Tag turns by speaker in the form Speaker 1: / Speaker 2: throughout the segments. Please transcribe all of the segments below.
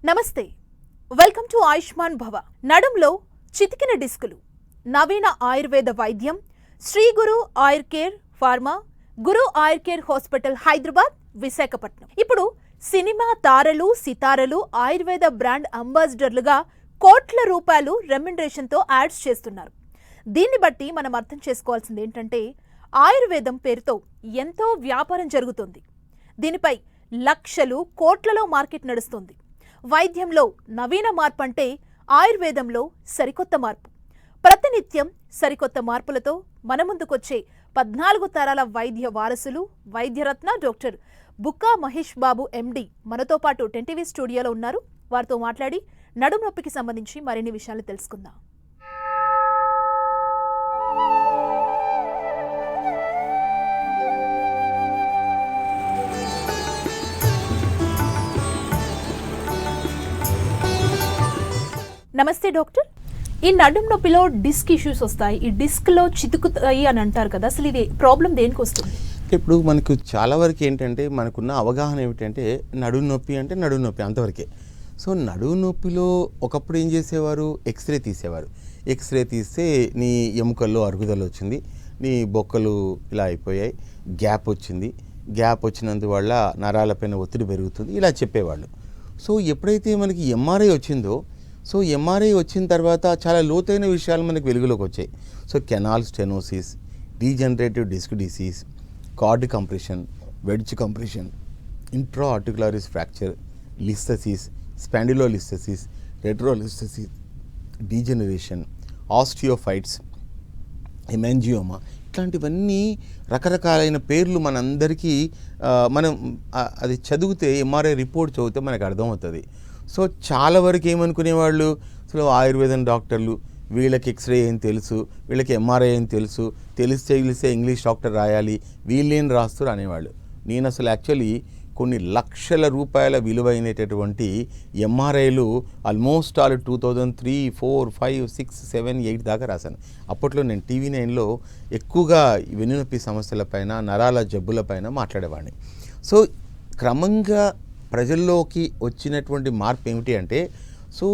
Speaker 1: నమస్తే, welcome to Ayushman భవ. నడుంలో చితికిన డిస్కులు, నవీన ఆయుర్వేద వైద్యం, శ్రీ గురు ఆయుర్ కేర్ ఫార్మా, గురు ఆయుర్ కేర్ హాస్పిటల్ హైదరాబాద్, విశాఖపట్నం. ఇప్పుడు సినిమా తారలు, సితారలు ఆయుర్వేద బ్రాండ్ అంబాసిడర్లుగా కోట్ల రూపాయలు రెమ్యునరేషన్తో యాడ్స్ చేస్తున్నారు. దీన్ని బట్టి మనం అర్థం చేసుకోవాల్సింది ఏంటంటే, ఆయుర్వేదం పేరుతో ఎంతో వ్యాపారం జరుగుతుంది. దీనిపై లక్షలు, కోట్లలో మార్కెట్ నడుస్తుంది. వైద్యంలో నవీన మార్పు అంటే ఆయుర్వేదంలో సరికొత్త మార్పు. ప్రతినిత్యం సరికొత్త మార్పులతో మన ముందుకొచ్చే 14 తరాల వైద్య వారసులు, వైద్యరత్న డాక్టర్ బుక్కా మహేష్ బాబు ఎండి మనతో పాటు 10TV స్టూడియోలో ఉన్నారు. వారితో మాట్లాడి నడుము నొప్పికి సంబంధించి మరిన్ని విషయాలు తెలుసుకుందాం. నమస్తే డాక్టర్. ఈ నడుము నొప్పిలో డిస్క్ ఇష్యూస్ వస్తాయి, ఈ డిస్క్లో చితుకుతాయి అని అంటారు కదా, అసలు ఇది ప్రాబ్లం దేనికి వస్తుంది?
Speaker 2: ఇప్పుడు మనకు చాలా వరకు ఏంటంటే, మనకున్న అవగాహన ఏమిటంటే నడుము నొప్పి అంటే నడుము నొప్పి అంతవరకే. సో నడుము నొప్పిలో ఒకప్పుడు ఏం చేసేవారు, ఎక్స్రే తీసేవారు. ఎక్స్రే తీస్తే నీ ఎముకల్లో అరుగుదల వచ్చింది, నీ బొక్కలు ఇలా అయిపోయాయి, గ్యాప్ వచ్చింది, గ్యాప్ వచ్చినందువల్ల నరాలపైన ఒత్తిడి పెరుగుతుంది, ఇలా చెప్పేవాళ్ళు. సో ఎప్పుడైతే మనకి ఎంఆర్ఐ వచ్చిందో, సో ఎంఆర్ఐ వచ్చిన తర్వాత చాలా లోతైన విషయాలు మనకు వెలుగులోకి వచ్చాయి. So canal stenosis, degenerative disc disease, cord compression, wedge compression, intra articularis fracture, listhesis, spondylolisthesis, retrolisthesis, degeneration, osteophytes, hemangioma, ఇట్లాంటివన్నీ రకరకాలైన పేర్లు మనందరికీ మనం అది చదివితే, ఎంఆర్ఐ రిపోర్ట్ చదివితే మనకు అర్థమవుతుంది. సో చాలా వరకు ఏమనుకునేవాళ్ళు, అసలు ఆయుర్వేదం డాక్టర్లు, వీళ్ళకి ఎక్స్రే ఏం తెలుసు, వీళ్ళకి ఎంఆర్ఐ ఏం తెలుసు, తెలిస్తే ఇంగ్లీష్ డాక్టర్ రాయాలి, వీళ్ళేం రాస్తారు అనేవాళ్ళు. నేను అసలు యాక్చువల్లీ కొన్ని లక్షల రూపాయల విలువైనటువంటి ఎంఆర్ఐలు ఆల్మోస్ట్ ఆల్ 2003, 4, 5, 6, 7, 8 దాకా రాశాను. అప్పట్లో నేను TV9లో ఎక్కువగా వెన్నునొప్పి సమస్యలపైన, నరాల జబ్బులపైన మాట్లాడేవాడిని. సో క్రమంగా ప్రజల్లోకి వచ్చినటువంటి మార్పు ఏమిటి అంటే, సో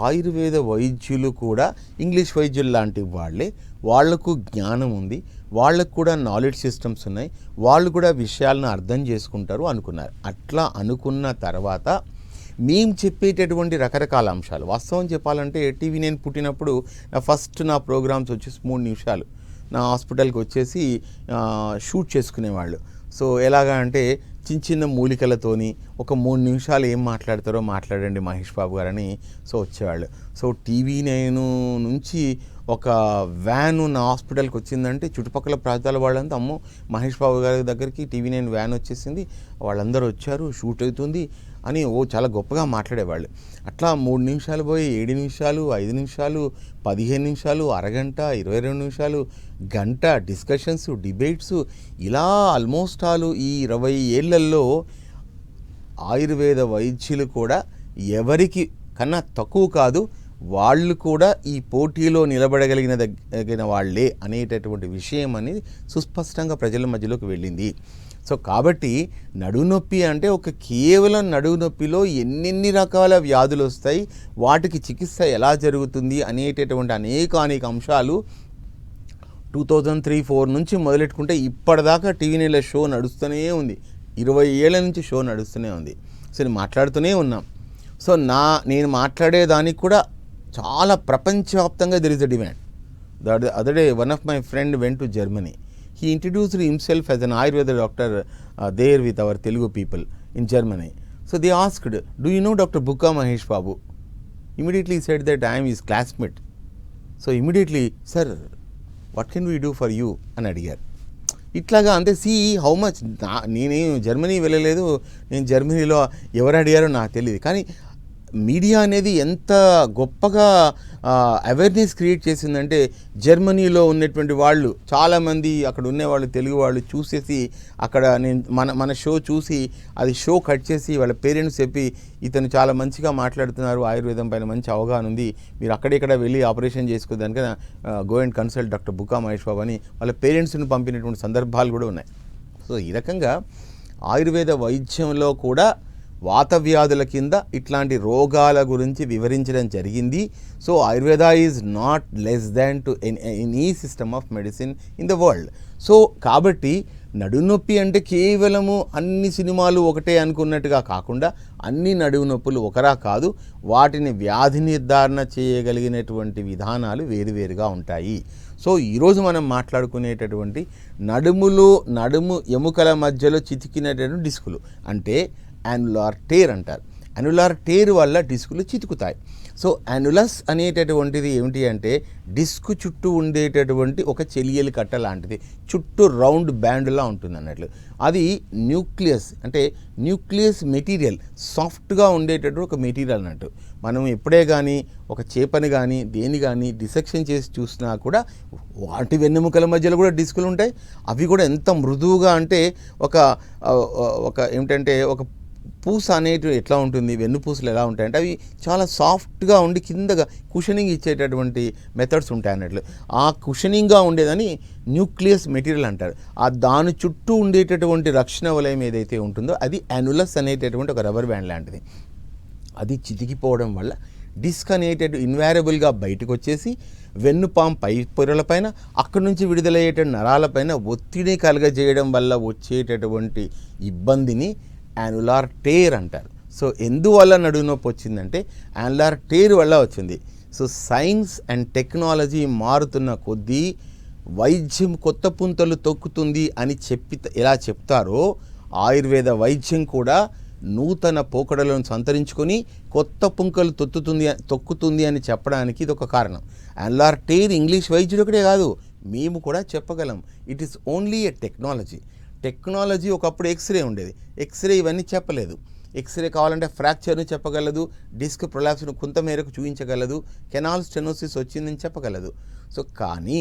Speaker 2: ఆయుర్వేద వైద్యులు కూడా ఇంగ్లీష్ వైద్యులు లాంటి వాళ్ళే, వాళ్లకు జ్ఞానం ఉంది, వాళ్ళకు కూడా నాలెడ్జ్ సిస్టమ్స్ ఉన్నాయి, వాళ్ళు కూడా విషయాలను అర్థం చేసుకుంటారు అనుకున్నారు. అట్లా అనుకున్న తర్వాత మేము చెప్పేటటువంటి రకరకాల అంశాలు, వాస్తవం చెప్పాలంటే TV9 పుట్టినప్పుడు నా ప్రోగ్రామ్స్ వచ్చేసి 3 నిమిషాలు నా హాస్పిటల్కి వచ్చేసి షూట్ చేసుకునేవాళ్ళు. సో ఎలాగా అంటే, చిన్న మూలికలతోని ఒక 3 నిమిషాలు ఏం మాట్లాడతారో మాట్లాడండి మహేష్ బాబు గారని సో వచ్చేవాళ్ళు. సో TV9 నుంచి ఒక వ్యాను నా హాస్పిటల్కి వచ్చిందంటే చుట్టుపక్కల ప్రాంతాల వాళ్ళంతా, అమ్మో మహేష్ బాబు గారి దగ్గరికి TV9 వ్యాన్ వచ్చేసింది, వాళ్ళందరూ వచ్చారు, షూట్ అవుతుంది అని చాలా గొప్పగా మాట్లాడేవాళ్ళు. అట్లా 3 నిమిషాలు పోయి 7 నిమిషాలు, 5 నిమిషాలు, 15 నిమిషాలు, అరగంట, 22 నిమిషాలు, గంట డిస్కషన్స్, డిబేట్స్, ఇలా ఆల్మోస్ట్ ఆల్ ఈ 20 ఏళ్లలో ఆయుర్వేద వైద్యులు కూడా ఎవరికి కన్నా తక్కువ కాదు, వాళ్ళు కూడా ఈ పోటీలో నిలబడగలిగిన వాళ్ళే అనేటటువంటి విషయం అనేది సుస్పష్టంగా ప్రజల మధ్యలోకి వెళ్ళింది. సో కాబట్టి నడుము నొప్పి అంటే కేవలం నడుము నొప్పిలో ఎన్నెన్ని రకాల వ్యాధులు వస్తాయి, వాటికి చికిత్స ఎలా జరుగుతుంది అనేటటువంటి అనేక అంశాలు 2003-4 నుంచి మొదలెట్టుకుంటే ఇప్పటిదాకా TV9లో షో నడుస్తూనే ఉంది. 20 ఏళ్ల నుంచి షో నడుస్తూనే ఉంది. సో నేను మాట్లాడుతూనే ఉన్నాం. సో నేను మాట్లాడేదానికి కూడా చాలా ప్రపంచవ్యాప్తంగా there is a demand. The other day one of my friend went to Germany. He introduced himself as an Ayurveda doctor there with our Telugu people in Germany. So they asked, do you know Dr. Bukka Mahesh Babu? Immediately he said that I am his classmate. So immediately, sir, what can we do for you? అని అడిగారు. ఇట్లాగా అంతే. See how much, నేను Germany వెళ్ళలేదు, నేను జర్మనీలో ఎవరు అడిగారో నాకు తెలియదు, కానీ మీడియా అనేది ఎంత గొప్పగా అవేర్నెస్ క్రియేట్ చేసిందంటే, జర్మనీలో ఉన్నటువంటి వాళ్ళు చాలామంది, అక్కడ ఉండేవాళ్ళు తెలుగు వాళ్ళు చూసేసి, అక్కడ నేను మన షో చూసి అది షో కట్ చేసి వాళ్ళ పేరెంట్స్ చెప్పి, ఇతను చాలా మంచిగా మాట్లాడుతున్నారు, ఆయుర్వేదం పైన మంచి అవగాహన ఉంది, మీరు అక్కడిక్కడ వెళ్ళి ఆపరేషన్ చేసుకోదానికైనా go and consult doctor Bukka Mahesh Babu అని వాళ్ళ పేరెంట్స్ని పంపినటువంటి సందర్భాలు కూడా ఉన్నాయి. సో ఈ రకంగా ఆయుర్వేద వైద్యంలో కూడా వాత వ్యాధుల కింద ఇట్లాంటి రోగాల గురించి వివరించడం జరిగింది. So Ayurveda is not less than to any system of medicine in the world. So కాబట్టి నడుము నొప్పి అంటే కేవలము అన్ని సినిమాలు ఒకటే అనుకున్నట్టుగా కాకుండా అన్ని నడుము నొప్పులు ఒకరా కాదు, వాటిని వ్యాధి నిర్ధారణ చేయగలిగినటువంటి విధానాలు వేరువేరుగా ఉంటాయి. సో ఈరోజు మనం మాట్లాడుకునేటటువంటి నడుము ఎముకల మధ్యలో చితికినటువంటి డిస్కులు అంటే యాన్యులార్ టేర్ అంటారు. యాన్యులార్ టేర్ వల్ల డిస్కులు చితుకుతాయి. సో యాన్యులస్ అనేటటువంటిది ఏమిటి అంటే డిస్క్ చుట్టూ ఉండేటటువంటి ఒక చెలియలి కట్ట లాంటిది, చుట్టూ రౌండ్ బ్యాండ్లా ఉంటుంది అన్నట్లు. అది న్యూక్లియస్ అంటే న్యూక్లియస్ మెటీరియల్, సాఫ్ట్గా ఉండేటటువంటి ఒక మెటీరియల్ అన్నట్టు. మనం ఎప్పుడే కానీ ఒక చేపని కానీ దేని కానీ డిసెక్షన్ చేసి చూసినా కూడా వాటి వెన్నెముకల మధ్యలో కూడా డిస్కులు ఉంటాయి. అవి కూడా ఎంత మృదువుగా అంటే ఒక ఏమిటంటే ఒక పూస అనేటివి ఎట్లా ఉంటుంది, వెన్నుపూసలు ఎలా ఉంటాయంటే అవి చాలా సాఫ్ట్గా ఉండి కిందగా కుషనింగ్ ఇచ్చేటటువంటి మెథడ్స్ ఉంటాయి అన్నట్లు. ఆ కుషనింగ్గా ఉండేదని న్యూక్లియస్ మెటీరియల్ అంటారు. ఆ దాని చుట్టూ ఉండేటటువంటి రక్షణ వలయం ఏదైతే ఉంటుందో అది యాన్యులస్ అనేటటువంటి ఒక రబ్బర్ బ్యాండ్ లాంటిది. అది చితికిపోవడం వల్ల డిస్క్ అనేటటువంటి ఇన్వారబుల్గా బయటకు వచ్చేసి వెన్నుపాము పై పొరలపైన అక్కడి నుంచి విడుదలయ్యేటువంటి నరాలపైన ఒత్తిడి కలగజేయడం వల్ల వచ్చేటటువంటి ఇబ్బందిని యాన్యులార్ టేర్ అంటారు. సో ఎందువల్ల నడుము నొప్పి వచ్చిందంటే యాన్యులార్ టేర్ వల్ల వచ్చింది. సో సైన్స్ అండ్ టెక్నాలజీ మారుతున్న కొద్దీ వైద్యం కొత్త పుంతలు తొక్కుతుంది అని ఎలా చెప్తారో ఆయుర్వేద వైద్యం కూడా నూతన పోకడలను సంతరించుకొని కొత్త పుంకలు తొక్కుతుంది అని చెప్పడానికి ఇది ఒక కారణం. యాన్యులార్ టేర్ ఇంగ్లీష్ వైద్యుడు ఒకటే కాదు, మేము కూడా చెప్పగలం. It is only a technology. ఒకప్పుడు ఎక్స్రే ఉండేది, ఎక్స్రే ఇవన్నీ చెప్పలేదు. ఎక్స్రే కావాలంటే ఫ్రాక్చర్ను చెప్పగలదు, డిస్క్ ప్రొలాప్స్ను కొంత మేరకు చూపించగలదు, కెనాల్ స్టెనోసిస్ వచ్చిందని చెప్పగలదు. సో కానీ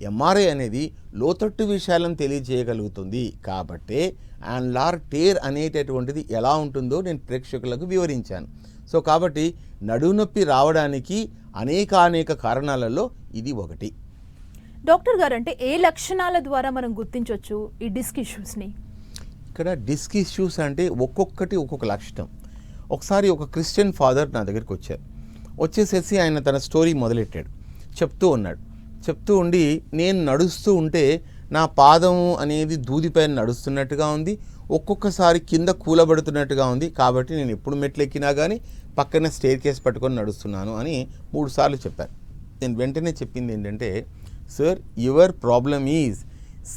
Speaker 2: ఎంఆర్ఐ అనేది లోతట్టు విషయాలను తెలియజేయగలుగుతుంది. కాబట్టే యాన్యులార్ టేర్ అనేటటువంటిది ఎలా ఉంటుందో నేను ప్రేక్షకులకు వివరించాను. సో కాబట్టి నడుము నొప్పి రావడానికి అనేక కారణాలలో ఇది ఒకటి.
Speaker 1: డాక్టర్ గారు, అంటే ఏ లక్షణాల ద్వారా మనం గుర్తించవచ్చు ఈ డిస్క్ ఇష్యూస్ని?
Speaker 2: ఇక్కడ డిస్క్ ఇష్యూస్ అంటే ఒక్కొక్కటి ఒక్కొక్క లక్షణం. ఒకసారి ఒక క్రిస్టియన్ ఫాదర్ నా దగ్గరికి వచ్చేసేసి ఆయన తన స్టోరీ మొదలెట్టాడు. చెప్తూ ఉండి నేను నడుస్తూ ఉంటే నా పాదం అనేది దూదిపైన నడుస్తున్నట్టుగా ఉంది, ఒక్కొక్కసారి కింద కూలబడుతున్నట్టుగా ఉంది. కాబట్టి నేను ఎప్పుడు మెట్లు ఎక్కినా కానీ పక్కన స్టేర్ కేస్ పట్టుకొని నడుస్తున్నాను అని 3 సార్లు చెప్పాను. నేను వెంటనే చెప్పింది ఏంటంటే, sir your problem is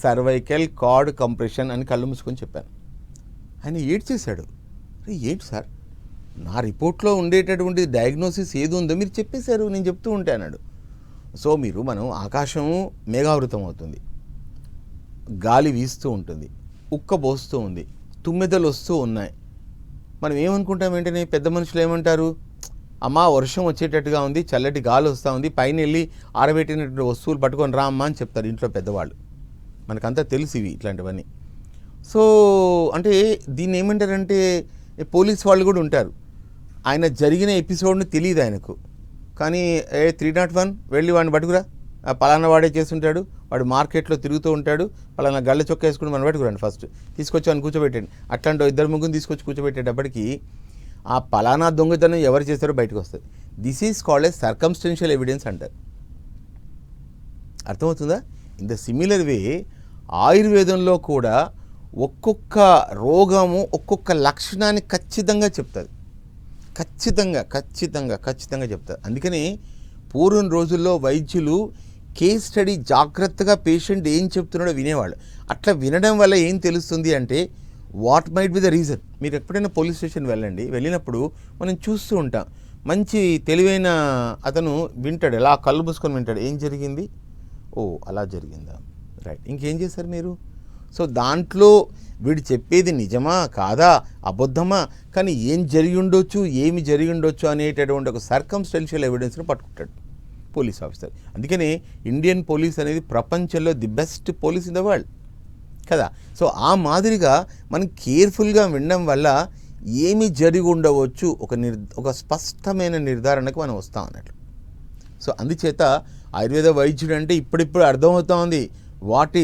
Speaker 2: cervical card compression అని కళ్ళు మూసుకొని చెప్పాను. ఆయన ఏడ్చేశాడు. ఏంటి సార్, నా రిపోర్ట్లో ఉండేటటువంటి డయాగ్నోసిస్ ఏది ఉందో మీరు చెప్పేశారు, నేను చెప్తూ ఉంటే అన్నాడు. సో మనం ఆకాశము మేఘావృతం అవుతుంది, గాలి వీస్తూ ఉంటుంది, ఉక్క పోస్తూ ఉంది, తుమ్మెదలు వస్తూ ఉన్నాయి. మనం ఏమనుకుంటాం వెంటనే, పెద్ద మనుషులు ఏమంటారు, అమ్మా వర్షం వచ్చేటట్టుగా ఉంది, చల్లటి గాలి వస్తూ ఉంది, పైన వెళ్ళి ఆరబెట్టినటువంటి వస్తువులు పట్టుకొని రా అమ్మా అని చెప్తారు ఇంట్లో పెద్దవాళ్ళు. మనకంతా తెలుసు ఇవి ఇట్లాంటివన్నీ. సో అంటే దీన్ని ఏమంటారంటే పోలీస్ వాళ్ళు కూడా ఉంటారు, ఆయన జరిగిన ఎపిసోడ్ని తెలియదు ఆయనకు, కానీ 301 వెళ్ళి వాడిని పట్టుకురా, పలానా వాడే చేస్తుంటాడు, వాడు మార్కెట్లో తిరుగుతూ ఉంటాడు, పలానా గళ్ళ చొక్క వేసుకుని మనం పట్టుకురండి, ఫస్ట్ తీసుకొచ్చి అని కూర్చోబెట్టండి. అట్లాంటి 2 తీసుకొచ్చి కూర్చోబెట్టేటప్పటికి ఆ పలానా దొంగతనం ఎవరు చేస్తారో బయటకు వస్తుంది. This is called a circumstantial evidence అంటారు. అర్థమవుతుందా? ఇన్ ద సిమిలర్ వే ఆయుర్వేదంలో కూడా ఒక్కొక్క రోగము ఒక్కొక్క లక్షణాన్ని ఖచ్చితంగా చెప్తుంది, ఖచ్చితంగా చెప్తారు. అందుకని పూర్వం రోజుల్లో వైద్యులు కేస్ స్టడీ జాగ్రత్తగా పేషెంట్ ఏం చెప్తున్నాడో వినేవాళ్ళు. అట్లా వినడం వల్ల ఏం తెలుస్తుంది అంటే what might be the reason. మీరు ఎప్పుడైనా పోలీస్ స్టేషన్ వెళ్ళినప్పుడు మనం చూస్తూ ఉంటాం, మంచి తెలివైన అతను వింటాడు, ఎలా కళ్ళు మూసుకొని వింటాడు, ఏం జరిగింది, ఓ అలా జరిగిందా, రైట్, ఇంకేం చేశారు మీరు. సో దాంట్లో వీడు చెప్పేది నిజమా కాదా అబద్ధమా, కానీ ఏం జరిగి ఉండొచ్చు అనేటటువంటి ఒక సర్కమ్స్టెన్షియల్ ఎవిడెన్స్ను పట్టుకుంటాడు పోలీస్ ఆఫీసర్. అందుకని ఇండియన్ పోలీస్ అనేది ప్రపంచంలో the best police in the world కదా. సో ఆ మాదిరిగా మనం కేర్ఫుల్గా వినడం వల్ల ఏమి జరిగి ఉండవచ్చు ఒక స్పష్టమైన నిర్ధారణకు మనం వస్తాం అన్నట్లు. సో అందుచేత ఆయుర్వేద వైద్యుడు అంటే ఇప్పుడిప్పుడు అర్థమవుతా ఉంది, what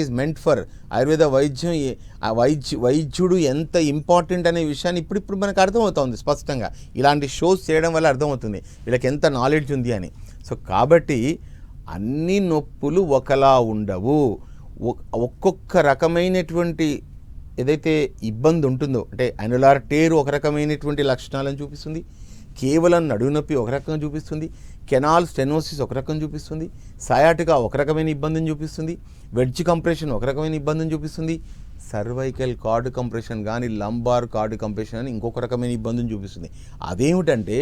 Speaker 2: is meant for Ayurveda వైద్యం వైద్యుడు ఎంత ఇంపార్టెంట్ అనే విషయాన్ని ఇప్పుడు మనకు అర్థమవుతుంది స్పష్టంగా. ఇలాంటి షోస్ చేయడం వల్ల అర్థమవుతుంది వీళ్ళకి ఎంత నాలెడ్జ్ ఉంది అని. సో కాబట్టి అన్ని నొప్పులు ఒకలా ఉండవు. ఒక్కొక్క రకమైనటువంటి ఏదైతే ఇబ్బంది ఉంటుందో, అంటే అన్యులార్ టేర్ ఒక రకమైనటువంటి లక్షణాలను చూపిస్తుంది, కేవలం నడుము నొప్పి ఒక రకంగా చూపిస్తుంది, కెనాల్ స్టెనోసిస్ ఒక రకం చూపిస్తుంది, సయాటికా ఒక రకమైన ఇబ్బందిని చూపిస్తుంది, వెడ్జ్ కంప్రెషన్ ఒక రకమైన ఇబ్బందిని చూపిస్తుంది, సర్వైకల్ కార్డ్ కంప్రెషన్ కానీ లంబార్ కార్డ్ కంప్రెషన్ అని ఇంకొక రకమైన ఇబ్బందిని చూపిస్తుంది. అదేమిటంటే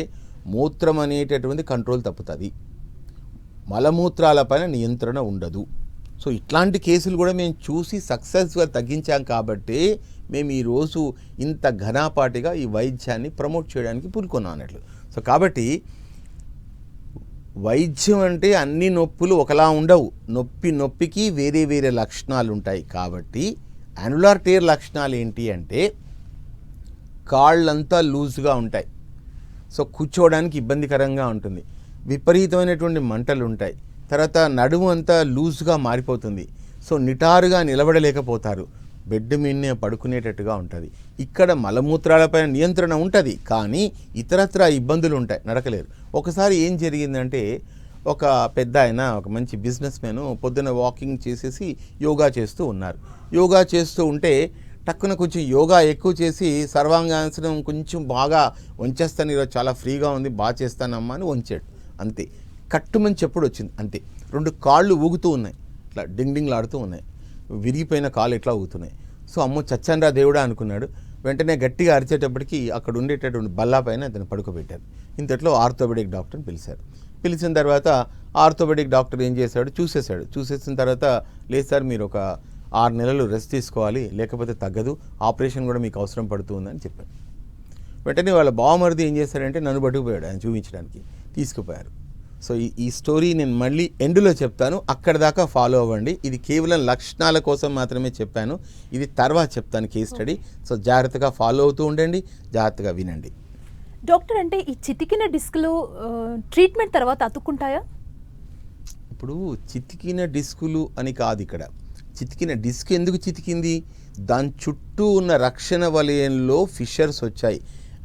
Speaker 2: మూత్రం అనేటటువంటి కంట్రోల్ తప్పుతుంది, మలమూత్రాలపైన నియంత్రణ ఉండదు. సో ఇట్లాంటి కేసులు కూడా మేము చూసి సక్సెస్గా తగ్గించాం కాబట్టి మేము ఈరోజు ఇంత ఘనాపాటిగా ఈ వైద్యాన్ని ప్రమోట్ చేయడానికి పూనుకున్నాం అన్నట్లు. సో కాబట్టి వైద్యం అంటే అన్ని నొప్పులు ఒకలా ఉండవు, నొప్పికి వేరే వేరే లక్షణాలు ఉంటాయి. కాబట్టి అన్యులార్ టేర్ లక్షణాలు ఏంటి అంటే కాళ్ళంతా లూజ్గా ఉంటాయి, సో కూర్చోవడానికి ఇబ్బందికరంగా ఉంటుంది, విపరీతమైనటువంటి మంటలు ఉంటాయి, తర్వాత నడుము అంతా లూజ్గా మారిపోతుంది, సో నిటారుగా నిలబడలేకపోతారు, బెడ్ మీదనే పడుకునేటట్టుగా ఉంటుంది. ఇక్కడ మలమూత్రాలపైన నియంత్రణ ఉంటుంది కానీ ఇతరత్ర ఇబ్బందులు ఉంటాయి, నడకలేరు. ఒకసారి ఏం జరిగిందంటే ఒక పెద్ద ఆయన, ఒక మంచి బిజినెస్ మ్యాన్ పొద్దున్న వాకింగ్ చేసేసి యోగా చేస్తూ ఉన్నారు. యోగా చేస్తూ ఉంటే టక్కున కొంచెం యోగా ఎక్కువ చేసి సర్వాంగాసనం కొంచెం బాగా వంచేస్తాను, ఈరోజు చాలా ఫ్రీగా ఉంది, బాగా చేస్తానమ్మా అని వంచాడు. అంతే, కట్టుమని చెప్పుడు వచ్చింది. అంతే, 2 కాళ్ళు ఊగుతూ ఉన్నాయి, ఇట్లా డింగ్లాడుతూ ఉన్నాయి, విరిగిపోయిన కాళ్ళు ఇట్లా ఊగుతున్నాయి. సో అమ్మో చచ్చాన్రా దేవుడా అనుకున్నాడు. వెంటనే గట్టిగా అరిచేటప్పటికి అక్కడ ఉండేటటువంటి బల్లా పైన అతను పడుకోబెట్టారు. ఇంతట్లో ఆర్థోపెడిక్ డాక్టర్ని పిలిచారు. పిలిచిన తర్వాత ఆర్థోపెడిక్ డాక్టర్ ఏం చేశాడు, చూసేసిన తర్వాత లేదు సార్ మీరు ఒక 6 నెలలు రెస్ట్ తీసుకోవాలి, లేకపోతే తగ్గదు, ఆపరేషన్ కూడా మీకు అవసరం పడుతుందని చెప్పాడు. వెంటనే వాళ్ళ బావమరిది ఏం చేశారంటే నన్ను పట్టుకుపోయాడు ఆయన చూపించడానికి, తీసుకుపోయారు. సో ఈ స్టోరీ నేను మళ్ళీ ఎండ్లో చెప్తాను, అక్కడ దాకా ఫాలో అవ్వండి. ఇది కేవలం లక్షణాల కోసం మాత్రమే చెప్పాను, ఇది తర్వాత చెప్తాను కేస్ స్టడీ. సో జాగ్రత్తగా ఫాలో అవుతూ ఉండండి, జాగ్రత్తగా వినండి.
Speaker 1: డాక్టర్, అంటే ఈ చితికిన డిస్కులు ట్రీట్మెంట్ తర్వాత అతుక్కుంటాయా?
Speaker 2: ఇప్పుడు చితికిన డిస్కులు అని కాదు, ఇక్కడ చితికిన డిస్క్ ఎందుకు చితికింది, దాని చుట్టూ ఉన్న రక్షణ వలయంలో ఫిషర్స్ వచ్చాయి.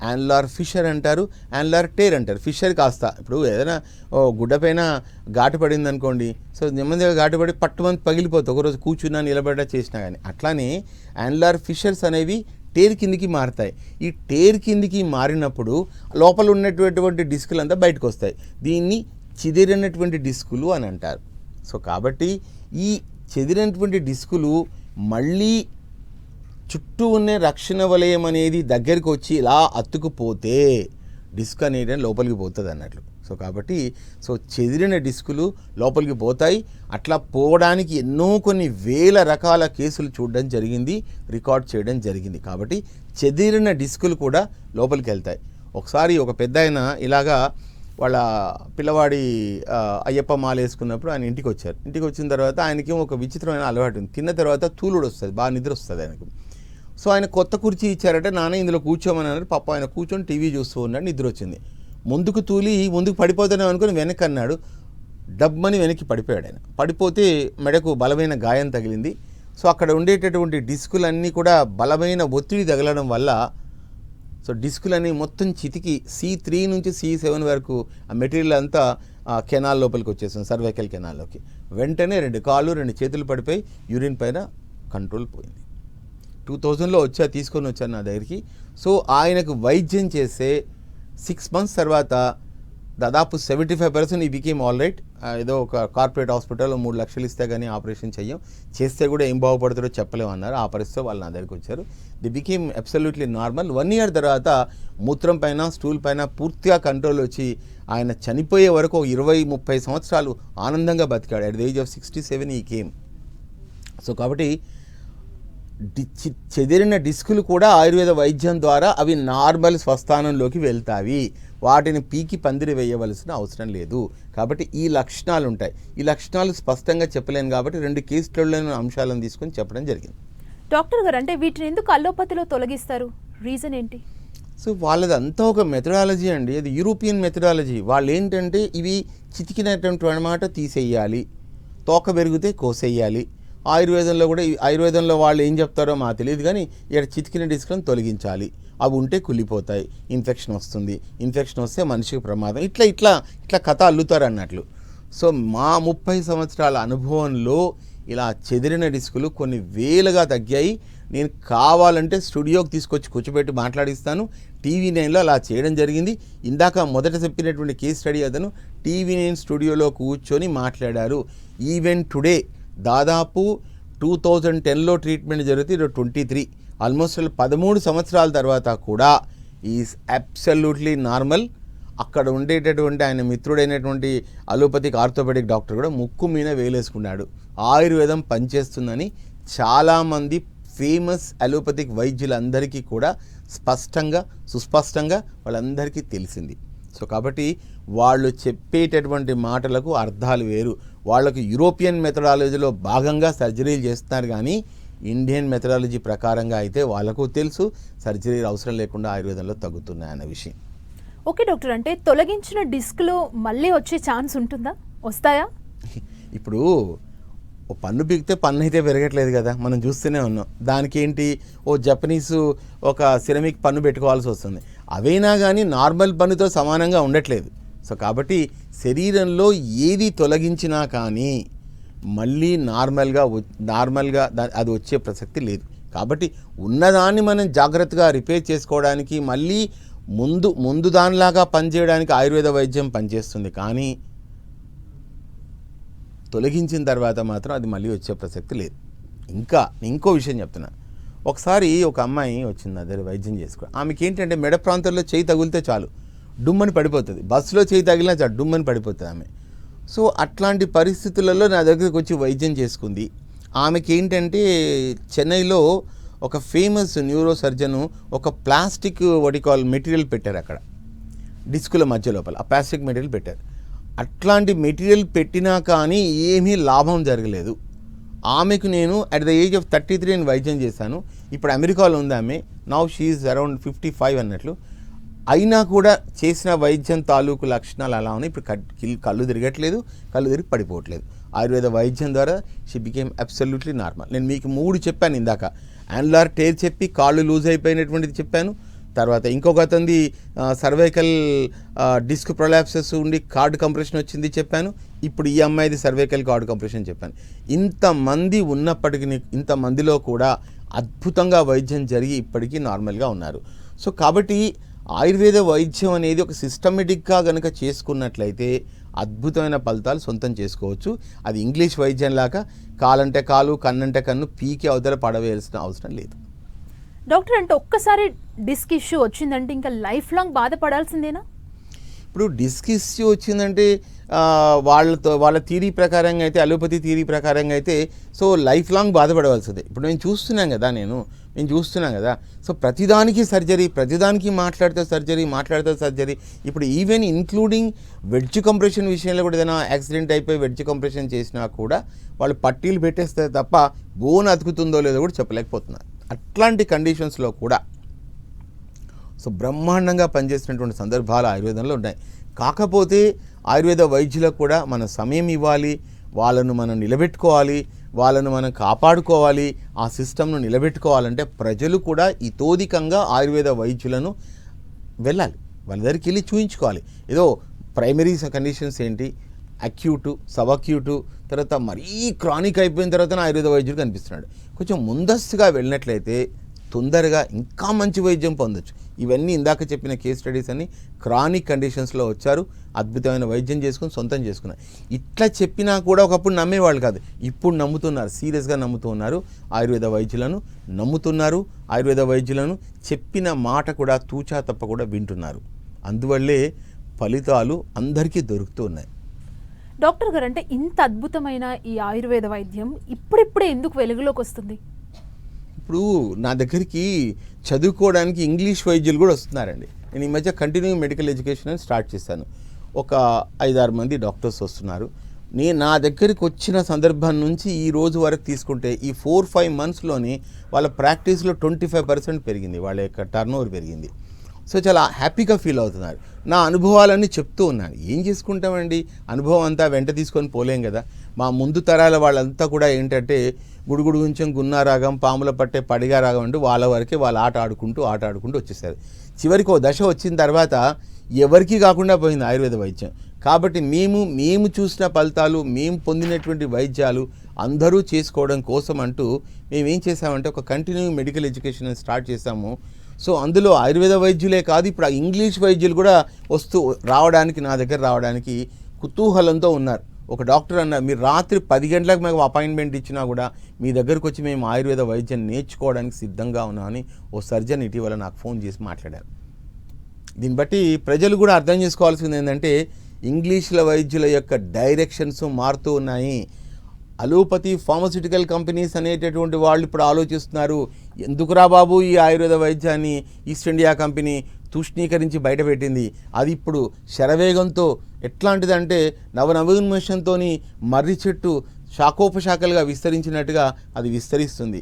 Speaker 2: యాన్యులార్ ఫిషర్ అంటారు, యాన్యులార్ టేర్ అంటారు. ఫిషర్ కాస్త ఇప్పుడు ఏదైనా గుడ్డ పైన ఘాటు పడింది అనుకోండి, సో నెమ్మదిగా ఘాటు పడి పట్టుమంది పగిలిపోతుంది, ఒకరోజు కూర్చున్నా నిలబడ్డా చేసినా కానీ. అట్లానే యాన్యులార్ ఫిషర్స్ అనేవి టేర్ కిందికి మారుతాయి. ఈ టేర్ కిందికి మారినప్పుడు లోపల ఉన్నటువంటి డిస్కులు అంతా బయటకు వస్తాయి. దీన్ని చెదిరినటువంటి డిస్కులు అని అంటారు. సో కాబట్టి ఈ చెదిరినటువంటి డిస్కులు మళ్ళీ చుట్టూ ఉన్న రక్షణ వలయం అనేది దగ్గరికి వచ్చి ఇలా అతుకుపోతే డిస్క్ అనేది లోపలికి పోతుంది అన్నట్లు. సో కాబట్టి చెదిరిన డిస్కులు లోపలికి పోతాయి. అట్లా పోవడానికి ఎన్నో కొన్ని వేల రకాల కేసులు చూడడం జరిగింది, రికార్డ్ చేయడం జరిగింది. కాబట్టి చెదిరిన డిస్కులు కూడా లోపలికి వెళ్తాయి. ఒకసారి ఒక పెద్ద ఆయన ఇలాగా వాళ్ళ పిల్లవాడి అయ్యప్ప మాల వేసుకున్నప్పుడు ఆయన ఇంటికి వచ్చారు. ఇంటికి వచ్చిన తర్వాత ఆయనకి ఒక విచిత్రమైన అలవాటు ఉంది, తిన్న తర్వాత తూలుడు వస్తుంది, బాగా నిద్ర వస్తుంది ఆయనకు. సో ఆయన కొత్త కుర్చీ ఇచ్చారంటే నాన్న ఇందులో కూర్చోమని అన్నారు. పాప ఆయన కూర్చొని టీవీ చూస్తూ ఉన్నాడు, నిద్ర వచ్చింది. ముందుకు తూలి ముందుకు పడిపోతానే అనుకుని వెనక్కి అన్నాడు, డబ్బని వెనక్కి పడిపోయాడు ఆయన. పడిపోతే మెడకు బలమైన గాయం తగిలింది. సో అక్కడ ఉండేటటువంటి డిస్కులన్నీ కూడా బలమైన ఒత్తిడి తగలడం వల్ల డిస్కులన్నీ మొత్తం చితికి C3 నుంచి C7 వరకు ఆ మెటీరియల్ అంతా కెనాల్ లోపలికి వచ్చేసింది, సర్వైకల్ కెనాల్లోకి. వెంటనే 2 కాళ్ళు 2 చేతులు పడిపోయి యూరిన్ పైన కంట్రోల్ పోయింది. 2000లో తీసుకొని వచ్చాను నా దగ్గరికి. సో ఆయనకు వైద్యం చేస్తే 6 months తర్వాత దాదాపు 75% ఈ బికేమ్ ఆల్ రైట్. ఏదో ఒక కార్పొరేట్ హాస్పిటల్లో 3 లక్షలు ఇస్తే కానీ ఆపరేషన్ చెయ్యం, చేస్తే కూడా ఏం బాగుపడుతుందో చెప్పలేమన్నారు. ఆ పరిస్థితిలో వాళ్ళు నా దగ్గరికి వచ్చారు. The became absolutely normal. 1 year తర్వాత మూత్రం పైన స్టూల్ పైన పూర్తిగా కంట్రోల్ వచ్చి ఆయన చనిపోయే వరకు 20-30 సంవత్సరాలు ఆనందంగా బతికాడు. అట్ ది ఏజ్ ఆఫ్ 67 ఈ కేమ్. సో కాబట్టి చెదిరిన డిస్కులు కూడా ఆయుర్వేద వైద్యం ద్వారా అవి నార్మల్ స్వస్థానంలోకి వెళ్తాయి, వాటిని పీకి పందిరి వేయవలసిన అవసరం లేదు. కాబట్టి ఈ లక్షణాలు ఉంటాయి. ఈ లక్షణాలు స్పష్టంగా చెప్పలేను కాబట్టి 2 కేసులలోని అంశాలను తీసుకొని చెప్పడం జరిగింది.
Speaker 1: డాక్టర్ గారు, అంటే వీటిని ఎందుకు అల్లోపతిలో తొలగిస్తారు, రీజన్ ఏంటి?
Speaker 2: సో వాళ్ళదంతా ఒక మెథడాలజీ అండి, అది యూరోపియన్ మెథడాలజీ. వాళ్ళు ఏంటంటే ఇవి చితికినటువంటి అన్నమాట తీసేయాలి. తోక పెరిగితే కోసేయాలి. ఆయుర్వేదంలో కూడా ఆయుర్వేదంలో వాళ్ళు ఏం చెప్తారో మాకు తెలియదు, కానీ ఇక్కడ చితికిన డిస్క్లను తొలగించాలి, అవి ఉంటే కుళ్ళిపోతాయి, ఇన్ఫెక్షన్ వస్తుంది, ఇన్ఫెక్షన్ వస్తే మనిషికి ప్రమాదం, ఇట్లా ఇట్లా ఇట్లా కథ అల్లుతారు అన్నట్లు. సో మా 30 సంవత్సరాల అనుభవంలో ఇలా చెదిరిన డిస్కులు కొన్ని వేలుగా తగ్గాయి. నేను కావాలంటే స్టూడియోకి తీసుకొచ్చి కూర్చోబెట్టి మాట్లాడిస్తాను. TV9లో అలా చేయడం జరిగింది. ఇందాక మొదట చెప్పినటువంటి కేస్ స్టడీ అతను TV9 స్టూడియోలో కూర్చొని మాట్లాడారు. ఈవెన్ టుడే దాదాపు 2010లో ట్రీట్మెంట్ జరిగితే 23 ఆల్మోస్ట్ 13 సంవత్సరాల తర్వాత కూడా ఈజ్ అబ్సల్యూట్లీ నార్మల్. అక్కడ ఉండేటటువంటి ఆయన మిత్రుడైనటువంటి అలోపతిక్ ఆర్థోపెడిక్ డాక్టర్ కూడా ముక్కు మీద వేలేసుకున్నాడు. ఆయుర్వేదం పనిచేస్తుందని చాలామంది ఫేమస్ అలోపతిక్ వైద్యులందరికీ కూడా స్పష్టంగా సుస్పష్టంగా వాళ్ళందరికీ తెలిసింది. సో కాబట్టి వాళ్ళు చెప్పేటటువంటి మాటలకు అర్థాలు వేరు. వాళ్ళకు యూరోపియన్ మెథడాలజీలో భాగంగా సర్జరీలు చేస్తున్నారు, కానీ ఇండియన్ మెథడాలజీ ప్రకారంగా అయితే వాళ్ళకు తెలుసు సర్జరీలు అవసరం లేకుండా ఆయుర్వేదంలో తగ్గుతున్నాయన్న విషయం.
Speaker 1: ఓకే డాక్టర్, అంటే తొలగించిన డిస్క్లో మళ్ళీ వచ్చే ఛాన్స్ ఉంటుందా, వస్తాయా?
Speaker 2: ఇప్పుడు ఓ పన్ను పీకితే పన్ను అయితే పెరగట్లేదు కదా, మనం చూస్తూనే ఉన్నాం. దానికి ఏంటి, ఓ జపనీసు ఒక సిరమిక్ పన్ను పెట్టుకోవాల్సి వస్తుంది. అవైనా కానీ నార్మల్ పన్నుతో సమానంగా ఉండట్లేదు. సో కాబట్టి శరీరంలో ఏది తొలగించినా కానీ మళ్ళీ నార్మల్గా అది వచ్చే ప్రసక్తి లేదు. కాబట్టి ఉన్నదాన్ని మనం జాగ్రత్తగా రిపేర్ చేసుకోవడానికి మళ్ళీ ముందు దానిలాగా పనిచేయడానికి ఆయుర్వేద వైద్యం పనిచేస్తుంది, కానీ తొలగించిన తర్వాత మాత్రం అది మళ్ళీ వచ్చే ప్రసక్తి లేదు. ఇంకో విషయం చెప్తున్నా. ఒకసారి ఒక అమ్మాయి వచ్చింది నా దగ్గర వైద్యం చేసుకో. ఆమెకి ఏంటంటే మెడ ప్రాంతంలో చేయి తగిలితే చాలు డుమ్మని పడిపోతుంది, బస్సులో చేయి తగిలినా చాలు డుమ్మని పడిపోతుంది ఆమె. సో అట్లాంటి పరిస్థితులలో నా దగ్గరికి వచ్చి వైద్యం చేసుకుంది. ఆమెకి ఏంటంటే చెన్నైలో ఒక ఫేమస్ న్యూరో సర్జను ఒక ప్లాస్టిక్ మెటీరియల్ పెట్టారు అక్కడ డిస్కుల మధ్య లోపల. ఆ ప్లాస్టిక్ మెటీరియల్ పెట్టారు. అట్లాంటి మెటీరియల్ పెట్టినా కానీ ఏమీ లాభం జరగలేదు. ఆమెకు నేను అట్ ద ఏజ్ ఆఫ్ 33 నేను వైద్యం చేశాను. ఇప్పుడు అమెరికాలో ఉంది ఆమె. నౌ షీ ఈజ్ అరౌండ్ 55 అన్నట్లు. అయినా కూడా చేసిన వైద్యం తాలూకు లక్షణాలు అలా ఉన్నాయి. ఇప్పుడు కళ్ళు తిరగట్లేదు, కళ్ళు తిరిగి పడిపోవట్లేదు. ఆయుర్వేద వైద్యం ద్వారా షీ బికేమ్ అబ్సల్యూట్లీ నార్మల్. నేను మీకు 3 చెప్పాను ఇందాక. యాన్యులార్ టేర్ చెప్పి కాళ్ళు లూజ్ అయిపోయినటువంటిది చెప్పాను. తర్వాత ఇంకొక అతనిది సర్వైకల్ డిస్క్ ప్రొలాప్సెస్ ఉండి కార్డ్ కంప్రెషన్ వచ్చింది చెప్పాను. ఇప్పుడు ఈ అమ్మాయిది సర్వైకల్ కార్డ్ కంప్రెషన్ చెప్పాను. ఇంతమంది ఉన్నప్పటికీ ఇంతమందిలో కూడా అద్భుతంగా వైద్యం జరిగి ఇప్పటికీ నార్మల్గా ఉన్నారు. సో కాబట్టి ఆయుర్వేద వైద్యం అనేది ఒక సిస్టమేటిక్గా కనుక చేసుకున్నట్లయితే అద్భుతమైన ఫలితాలు సొంతం చేసుకోవచ్చు. అది ఇంగ్లీష్ వైద్యం లాగా కాలంటే కాలు కన్నంటే కన్ను పీకి అవతల పడవేయాల్సిన అవసరం లేదు.
Speaker 1: డాక్టర్, అంటే ఒక్కసారి డిస్క్ ఇష్యూ వచ్చిందంటే ఇంకా లైఫ్ లాంగ్ బాధపడాల్సిందేనా?
Speaker 2: ఇప్పుడు డిస్క్ ఇష్యూ వచ్చిందంటే వాళ్ళ థియరీ ప్రకారంగా అయితే, అలోపతి థియరీ ప్రకారంగా అయితే సో లైఫ్ లాంగ్ బాధపడవలసిందే. ఇప్పుడు నేను చూస్తున్నాం కదా. సో ప్రతిదానికి సర్జరీ, ప్రతిదానికి మాట్లాడితే సర్జరీ. ఇప్పుడు ఈవెన్ ఇంక్లూడింగ్ వెడ్జ్ కంప్రెషన్ విషయంలో కూడా ఏదైనా యాక్సిడెంట్ అయిపోయి వెడ్జ్ కంప్రెషన్ చేసినా కూడా వాళ్ళు పట్టీలు పెట్టేస్తే తప్ప బోన్ అతుకుతుందో లేదో కూడా చెప్పలేకపోతున్నారు. అట్లాంటి కండిషన్స్లో కూడా సో బ్రహ్మాండంగా పనిచేసినటువంటి సందర్భాలు ఆయుర్వేదంలో ఉన్నాయి. కాకపోతే ఆయుర్వేద వైద్యులకు కూడా మన సమయం ఇవ్వాలి, వాళ్ళను మనం నిలబెట్టుకోవాలి, వాళ్ళను మనం కాపాడుకోవాలి. ఆ సిస్టమ్ను నిలబెట్టుకోవాలంటే ప్రజలు కూడా ఇతోధికంగా ఆయుర్వేద వైద్యులను వెళ్ళాలి, వాళ్ళ దగ్గరికి వెళ్ళి చూయించుకోవాలి. ఏదో ప్రైమరీ కండిషన్స్ ఏంటి, అక్యూటు, సబ్ అక్యూటు, తర్వాత మరీ క్రానిక్ అయిపోయిన తర్వాత ఆయుర్వేద వైద్యుడు కనిపిస్తున్నాడు. కొంచెం ముందస్తుగా వెళ్ళినట్లయితే తొందరగా ఇంకా మంచి వైద్యం పొందొచ్చు. ఇవన్నీ ఇందాక చెప్పిన కేస్ స్టడీస్ అన్ని క్రానిక్ కండిషన్స్లో వచ్చారు, అద్భుతమైన వైద్యం చేసుకుని సొంతం చేసుకున్నారు. ఇట్లా చెప్పినా కూడా ఒకప్పుడు నమ్మేవాళ్ళు కాదు, ఇప్పుడు నమ్ముతున్నారు, సీరియస్గా నమ్ముతున్నారు. ఆయుర్వేద వైద్యులను నమ్ముతున్నారు, ఆయుర్వేద వైద్యులను చెప్పిన మాట కూడా తూచా తప్ప కూడా వింటున్నారు. అందువల్లే ఫలితాలు అందరికీ దొరుకుతూ ఉన్నాయి.
Speaker 1: డాక్టర్ గారు, అంటే ఇంత అద్భుతమైన ఈ ఆయుర్వేద వైద్యం ఇప్పుడిప్పుడే ఎందుకు వెలుగులోకి వస్తుంది?
Speaker 2: ఇప్పుడు నా దగ్గరికి చదువుకోవడానికి ఇంగ్లీష్ వైద్యులు కూడా వస్తున్నారండి. నేను ఈ మధ్య కంటిన్యూ మెడికల్ ఎడ్యుకేషన్ అని స్టార్ట్ చేశాను. ఒక 5-6 మంది డాక్టర్స్ వస్తున్నారు. నా దగ్గరికి వచ్చిన సందర్భం నుంచి ఈ రోజు వరకు తీసుకుంటే ఈ 4-5 మంత్స్లోనే వాళ్ళ ప్రాక్టీస్లో 25% పెరిగింది, వాళ్ళ యొక్క టర్న్ ఓవర్ పెరిగింది. సో చాలా హ్యాపీగా ఫీల్ అవుతున్నారు. నా అనుభవాలన్నీ చెప్తూ ఉన్నాను. ఏం చేసుకుంటామండి, అనుభవం అంతా వెంట తీసుకొని పోలేం కదా. మా ముందు తరాల వాళ్ళంతా కూడా ఏంటంటే గుడుగుడు కొంచెం గున్నారాగం, పాముల పట్టే పడిగా రాగం అంటూ వాళ్ళ వరకే వాళ్ళు ఆట ఆడుకుంటూ వచ్చేసారు. చివరికి ఓ దశ వచ్చిన తర్వాత ఎవరికీ కాకుండా పోయింది ఆయుర్వేద వైద్యం. కాబట్టి మేము చూసిన ఫలితాలు, మేము పొందినటువంటి వైద్యాలు అందరూ చేసుకోవడం కోసం అంటూ మేమేం చేసామంటే ఒక కంటిన్యూ మెడికల్ ఎడ్యుకేషన్ స్టార్ట్ చేసాము. సో అందులో ఆయుర్వేద వైద్యులే కాదు, ఇప్పుడు ఇంగ్లీష్ వైద్యులు కూడా నా దగ్గర రావడానికి కుతూహలంతో ఉన్నారు. ఒక డాక్టర్ అన్నారు, మీరు రాత్రి 10 గంటలకు మేము అపాయింట్మెంట్ ఇచ్చినా కూడా మీ దగ్గరకు వచ్చి మేము ఆయుర్వేద వైద్యం నేర్చుకోవడానికి సిద్ధంగా ఉన్నామని ఓ సర్జన్ ఇటీవల నాకు ఫోన్ చేసి మాట్లాడారు. దీన్ని బట్టి ప్రజలు కూడా అర్థం చేసుకోవాల్సింది ఏంటంటే ఇంగ్లీష్ల వైద్యుల యొక్క డైరెక్షన్స్ మారుతూ ఉన్నాయి. అలోపతి ఫార్మస్యూటికల్ కంపెనీస్ అనేటటువంటి వాళ్ళు ఇప్పుడు ఆలోచిస్తున్నారు, ఎందుకురా బాబు ఈ ఆయుర్వేద వైద్యాన్ని ఈస్ట్ ఇండియా కంపెనీ తూష్ణీకరించి బయటపెట్టింది. అది ఇప్పుడు శరవేగంతో ఎట్లాంటిదంటే నవనవోన్మేషంతో మర్రి చెట్టు శాఖోపశాఖలుగా విస్తరించినట్టుగా అది విస్తరిస్తుంది.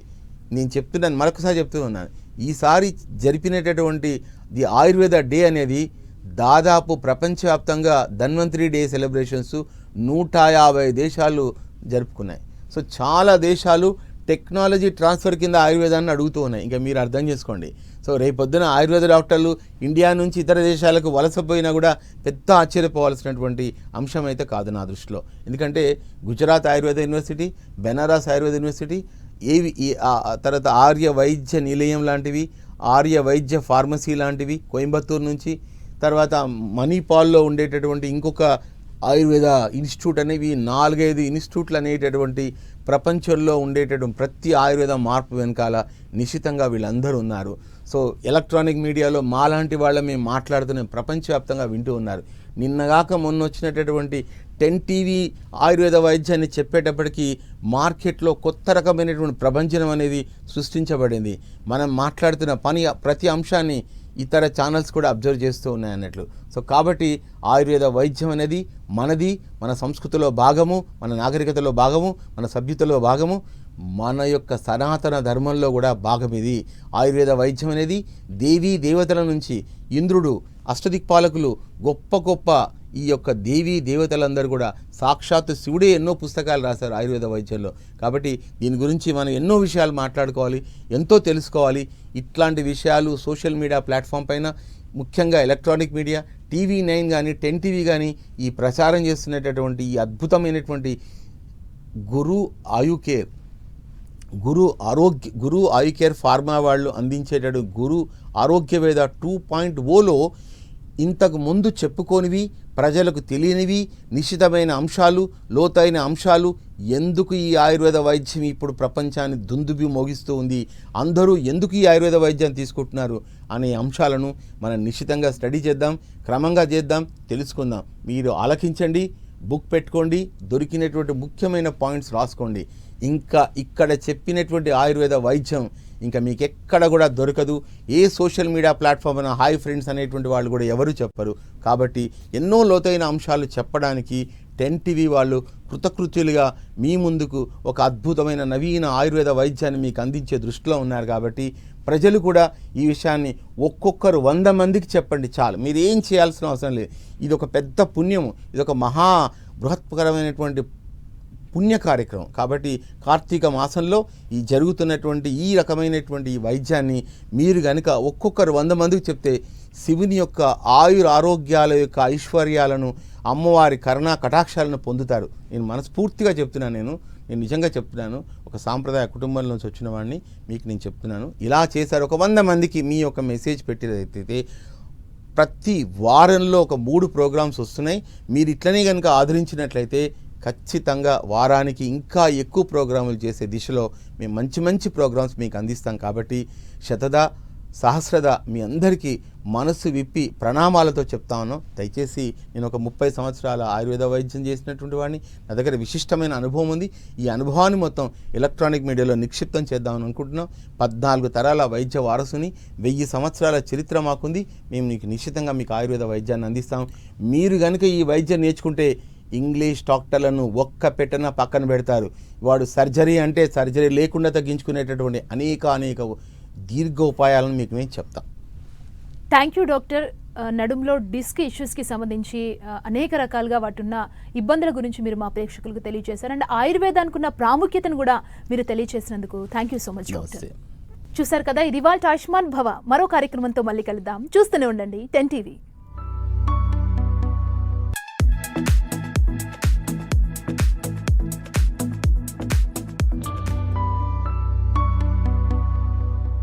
Speaker 2: నేను చెప్తున్నాను, మరొకసారి చెప్తూ ఉన్నాను, ఈసారి జరిపినటువంటి ది ఆయుర్వేద డే అనేది దాదాపు ప్రపంచవ్యాప్తంగా ధన్వంతరి డే సెలబ్రేషన్స్ 150 దేశాలు జరుపుకున్నాయి. సో చాలా దేశాలు టెక్నాలజీ ట్రాన్స్ఫర్ కింద ఆయుర్వేదాన్ని అడుగుతూ ఉన్నాయి. ఇంకా మీరు అర్థం చేసుకోండి. సో రేపొద్దున ఆయుర్వేద డాక్టర్లు ఇండియా నుంచి ఇతర దేశాలకు వలసపోయినా కూడా పెద్ద ఆశ్చర్యపోవాల్సినటువంటి అంశం అయితే కాదు నా దృష్టిలో. ఎందుకంటే గుజరాత్ ఆయుర్వేద యూనివర్సిటీ, బెనారస్ ఆయుర్వేద యూనివర్సిటీ, తర్వాత ఆర్య వైద్య నిలయం లాంటివి, ఆర్య వైద్య ఫార్మసీ లాంటివి కోయంబత్తూరు నుంచి, తర్వాత మణిపాల్లో ఉండేటటువంటి ఇంకొక ఆయుర్వేద ఇన్స్టిట్యూట్ అనేవి 4-5 ఇన్స్టిట్యూట్లు అనేటటువంటి ప్రపంచంలో ఉండేటటువంటి ప్రతి ఆయుర్వేద మార్పు వెనకాల నిశ్చితంగా వీళ్ళందరూ ఉన్నారు. సో ఎలక్ట్రానిక్ మీడియాలో మాలాంటి మేము మాట్లాడుతున్న ప్రపంచవ్యాప్తంగా వింటూ ఉన్నారు. నిన్నగాక మొన్న వచ్చినటువంటి 10 టీవీ ఆయుర్వేద వైద్యాన్ని చెప్పేటప్పటికీ మార్కెట్లో కొత్త రకమైనటువంటి ప్రభంజనం అనేది సృష్టించబడింది. మనం మాట్లాడుతున్న ప్రతి అంశాన్ని ఇతర ఛానల్స్ కూడా అబ్జర్వ్ చేస్తూ ఉన్నాయన్నట్లు. సో కాబట్టి ఆయుర్వేద వైద్యం అనేది మనది, మన సంస్కృతిలో భాగము, మన నాగరికతలో భాగము, మన సభ్యతలో భాగము, మన యొక్క సనాతన ధర్మంలో కూడా భాగం ఇది. ఆయుర్వేద వైద్యం అనేది దేవీ దేవతల నుంచి ఇంద్రుడు, అష్టదిక్పాలకులు, గొప్ప ఈ యొక్క దేవీ దేవతలందరూ కూడా సాక్షాత్తు శివుడే ఎన్నో పుస్తకాలు రాశారు ఆయుర్వేద వైద్యంలో. కాబట్టి దీని గురించి మనం ఎన్నో విషయాలు మాట్లాడుకోవాలి, ఎంతో తెలుసుకోవాలి. ఇట్లాంటి విషయాలు సోషల్ మీడియా ప్లాట్ఫామ్ పైన, ముఖ్యంగా ఎలక్ట్రానిక్ మీడియా, TV9 కానీ 10 టీవీ కానీ ఈ ప్రచారం చేస్తున్నటువంటి ఈ అద్భుతమైనటువంటి గురు ఆయుకేర్ ఫార్మా వాళ్ళు అందించేటటువంటి గురు ఆరోగ్యవేద 2.0లో ఇంతకు ముందు చెప్పుకోనివి, ప్రజలకు తెలియనివి, నిశ్చితమైన అంశాలు, లోతైన అంశాలు, ఎందుకు ఈ ఆయుర్వేద వైద్యం ఇప్పుడు ప్రపంచాన్ని దుందుబి మోగిస్తూ ఉంది, అందరూ ఎందుకు ఈ ఆయుర్వేద వైద్యాన్ని తీసుకుంటున్నారు అనే అంశాలను మనం నిశ్చితంగా స్టడీ చేద్దాం, క్రమంగా చేద్దాం, తెలుసుకుందాం. మీరు ఆలకించండి, బుక్ పెట్టుకోండి, దొరికినటువంటి ముఖ్యమైన పాయింట్స్ రాసుకోండి. ఇంకా ఇక్కడ చెప్పినటువంటి ఆయుర్వేద వైద్యం ఇంకా మీకు ఎక్కడ కూడా దొరకదు. ఏ సోషల్ మీడియా ప్లాట్ఫామ్ అయినా హాయ్ ఫ్రెండ్స్ అనేటువంటి వాళ్ళు కూడా ఎవరు చెప్పరు. కాబట్టి ఎన్నో లోతైన అంశాలు చెప్పడానికి 10 టీవీ వాళ్ళు కృతకృత్యులుగా మీ ముందుకు ఒక అద్భుతమైన నవీన ఆయుర్వేద వైద్యాన్ని మీకు అందించే దృష్టిలో ఉన్నారు. కాబట్టి ప్రజలు కూడా ఈ విషయాన్ని ఒక్కొక్కరు 100 మందికి చెప్పండి చాలు. మీరు ఏం చేయాల్సిన అవసరం లేదు. ఇది ఒక పెద్ద పుణ్యము, ఇది ఒక మహా బృహత్కరమైనటువంటి పుణ్య కార్యక్రమం. కాబట్టి కార్తీక మాసంలో ఈ జరుగుతున్నటువంటి ఈ రకమైనటువంటి ఈ వైద్యాన్ని మీరు కనుక ఒక్కొక్కరు 100 మందికి చెప్తే శివుని యొక్క ఆరోగ్యాల యొక్క ఐశ్వర్యాలను, అమ్మవారి కరుణా కటాక్షాలను పొందుతారు. నేను మనస్ఫూర్తిగా చెప్తున్నాను, నేను నిజంగా చెప్తున్నాను. ఒక సాంప్రదాయ కుటుంబం నుంచి వచ్చిన వాడిని మీకు నేను చెప్తున్నాను. ఇలా చేశారు. ఒక 100 మందికి మీ యొక్క మెసేజ్ పెట్టినట్లయితే ప్రతి వారంలో ఒక 3 ప్రోగ్రామ్స్ వస్తున్నాయి. మీరు ఇట్లనే కనుక ఆదరించినట్లయితే ఖచ్చితంగా వారానికి ఇంకా ఎక్కువ ప్రోగ్రాములు చేసే దిశలో మేము మంచి ప్రోగ్రామ్స్ మీకు అందిస్తాం. కాబట్టి సహస్రద మీ అందరికీ మనసు విప్పి ప్రణామాలతో చెప్తాను. దయచేసి నేను ఒక 30 సంవత్సరాల ఆయుర్వేద వైద్యం చేసినటువంటి వాడిని, నా దగ్గర విశిష్టమైన అనుభవం ఉంది. ఈ అనుభవాన్ని మొత్తం ఎలక్ట్రానిక్ మీడియాలో నిక్షిప్తం చేద్దామని అనుకుంటున్నాం. 14 తరాల వైద్య వారసుని, 1000 సంవత్సరాల చరిత్ర మాకుంది. మేము నిశ్చితంగా మీకు ఆయుర్వేద వైద్యాన్ని అందిస్తాం. మీరు కనుక ఈ వైద్యం నేర్చుకుంటే ఇంగ్లీష్ డాక్టర్లను ఒక్క పెట్టన పక్కన పెడతారు. వాడు సర్జరీ అంటే సర్జరీ లేకుండా తగ్గించుకునేటటువంటి అనేక దీర్ఘ ఉపాయాలను మీకు మేము చెప్తాం.
Speaker 1: Thank you doctor. నడుంలో డిస్క్ ఇష్యూస్కి సంబంధించి అనేక రకాలుగా వాటున్న ఇబ్బందుల గురించి మీరు మా ప్రేక్షకులకు తెలియజేశారు. అండ్ ఆయుర్వేదానికి ఉన్న ప్రాముఖ్యతను కూడా మీరు తెలియజేసినందుకు thank you so much doctor. చూసారు కదా, ఇది ఇవాళ ఆయుష్మాన్ భవ. మరో కార్యక్రమంతో మళ్ళీ కలుద్దాం. చూస్తూనే ఉండండి 10 TV.